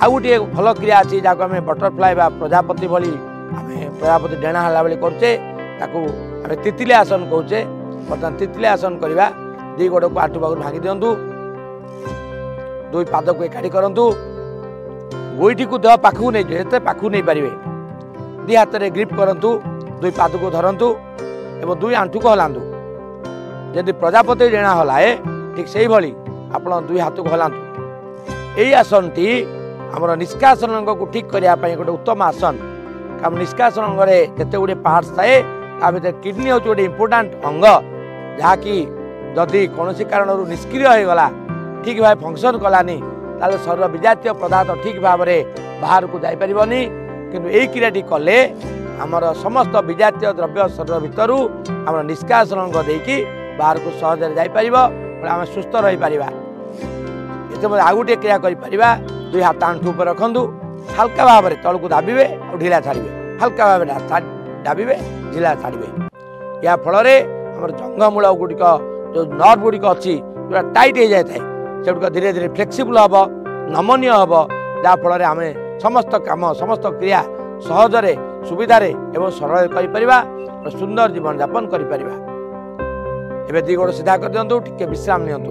आउ गोटे भल क्रिया अच्छी जहाँ आम बटरफ्लाए प्रजापति भली आम प्रजापति डेणा है भाई करुचे आम तितिले आसन कहे बर्तमान तितिले आसन करवा दी गोड़ को आंठू पाखु भांगी दिंतु दुई पाद को एकाठी करूँ गोईठी को देह पाखु नहीं जिते पाखु नहीं पारे दी हाथ में ग्रिप करूँ दुई पाद को धरतु एवं दुई आंठू को हलांतु जदि प्रजापति डेणा हलाए ठीक से भाई आप दुई हाथ को हलांतु यही आसन टी आमर निष्कासन अंग को ठीक करने गोटे उत्तम आसन काम निष्कासन अंग जिते गुड़े पार्ट्स थाए भर किडनी हूँ गोटे इम्पोर्टाट अंग जहाँकि जदि कौन कारण निष्क्रिय हो गला ठीक भाव फंक्शन कलानी ताले शरीर विजातीय पदार्थ ठीक भाव में बाहर को जापरनी किंतु यही क्रियाटी कले आमर समस्त विजातीय द्रव्य शरीर भितर आम निष्कासन अंग देकी बाहर को सहज जापर आम सुस्थ रही पार ये आउ गोटे क्रिया कर दुई हाथ आंठू पर रखु हल्का भाव में तलू दाबे और ढिला छाड़े हल्का भाव दाबे ढिला छाड़े या फल जंगमूल गुड़िक जो नर्व गुड़िक अच्छी जो टाइट हो जाए से गुड़िक धीरे धीरे फ्लेक्सिबल हम नमनीय हम जहाँफल आम समस्त काम समस्त क्रिया सहजरे सुविधारे एवं सरल कर सुंदर जीवन यापन कर दी गोड़ सीधा कर दिंतु टिके विश्राम नियंतु।